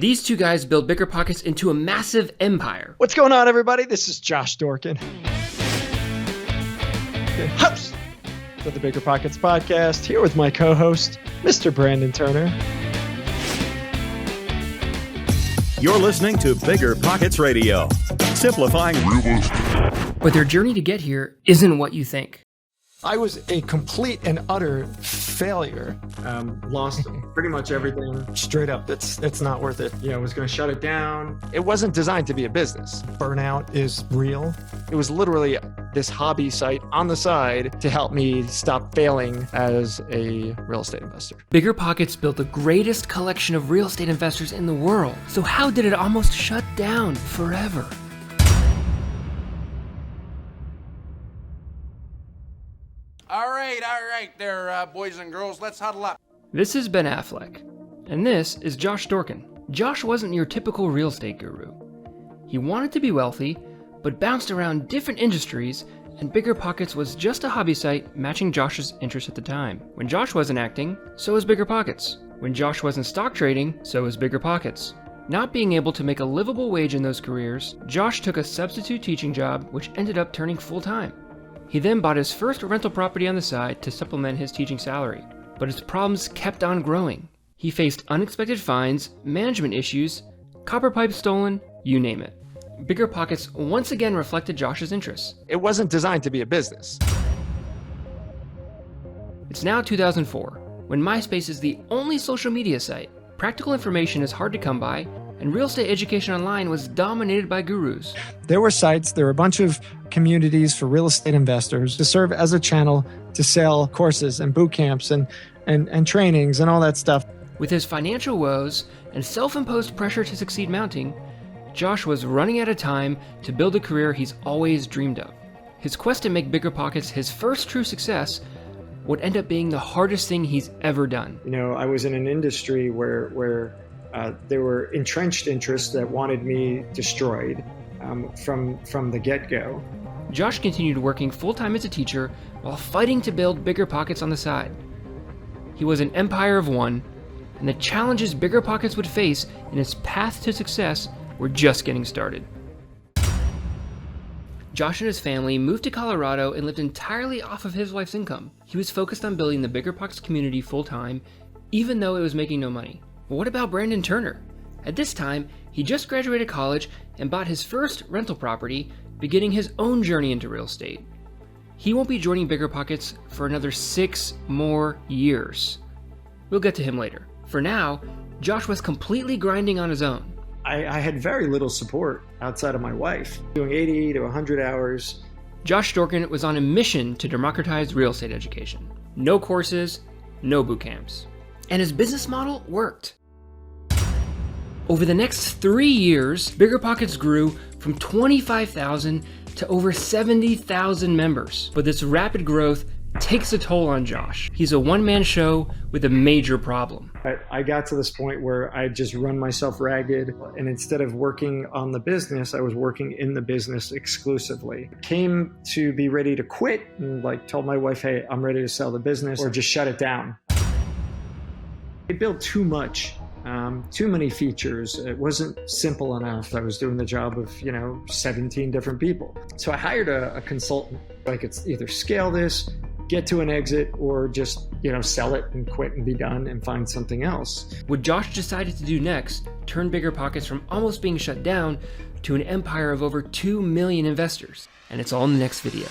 These two guys built BiggerPockets into a massive empire. What's going on, everybody? This is Josh Dorkin, the host of the BiggerPockets podcast, here with my co-host, Mr. Brandon Turner. You're listening to BiggerPockets Radio, simplifying real estate. But their journey to get here isn't what you think. I was a complete and utter failure. Lost pretty much everything. Straight up, it's not worth it. I was going to shut it down. It wasn't designed to be a business. Burnout is real. It was literally this hobby site on the side to help me stop failing as a real estate investor. BiggerPockets built the greatest collection of real estate investors in the world. So how did it almost shut down forever? All right, there, boys and girls, let's huddle up. This is Ben Affleck, and this is Josh Dorkin. Josh wasn't your typical real estate guru. He wanted to be wealthy, but bounced around different industries, and BiggerPockets was just a hobby site matching Josh's interests at the time. When Josh wasn't acting, so was BiggerPockets. When Josh wasn't stock trading, so was BiggerPockets. Not being able to make a livable wage in those careers, Josh took a substitute teaching job, which ended up turning full-time. He then bought his first rental property on the side to supplement his teaching salary, but his problems kept on growing. He faced unexpected fines, management issues, copper pipes stolen, you name it. BiggerPockets once again reflected Josh's interests. It wasn't designed to be a business. It's now 2004, when MySpace is the only social media site. Practical information is hard to come by, and real estate education online was dominated by gurus. There were a bunch of communities for real estate investors to serve as a channel to sell courses and boot camps and trainings and all that stuff. With his financial woes and self-imposed pressure to succeed mounting, Josh was running out of time to build a career he's always dreamed of. His quest to make BiggerPockets his first true success would end up being the hardest thing he's ever done. I was in an industry where there were entrenched interests that wanted me destroyed from the get-go. Josh continued working full-time as a teacher while fighting to build BiggerPockets on the side. He was an empire of one, and the challenges BiggerPockets would face in its path to success were just getting started. Josh and his family moved to Colorado and lived entirely off of his wife's income. He was focused on building the BiggerPockets community full-time, even though it was making no money. But what about Brandon Turner? At this time, he just graduated college and bought his first rental property, beginning his own journey into real estate. He won't be joining BiggerPockets for another 6 more years. We'll get to him later. For now, Josh was completely grinding on his own. I had very little support outside of my wife, doing 80 to 100 hours. Josh Dorkin was on a mission to democratize real estate education. No courses, no boot camps. And his business model worked. Over the next 3 years, BiggerPockets grew from 25,000 to over 70,000 members. But this rapid growth takes a toll on Josh. He's a one-man show with a major problem. I got to this point where I just run myself ragged, and instead of working on the business, I was working in the business exclusively. Came to be ready to quit and told my wife, hey, I'm ready to sell the business or just shut it down. I built too much. Too many features. It wasn't simple enough. I was doing the job of, 17 different people. So I hired a consultant. I could either scale this, get to an exit, or just, sell it and quit and be done and find something else. What Josh decided to do next turned BiggerPockets from almost being shut down to an empire of over 2 million investors. And it's all in the next video.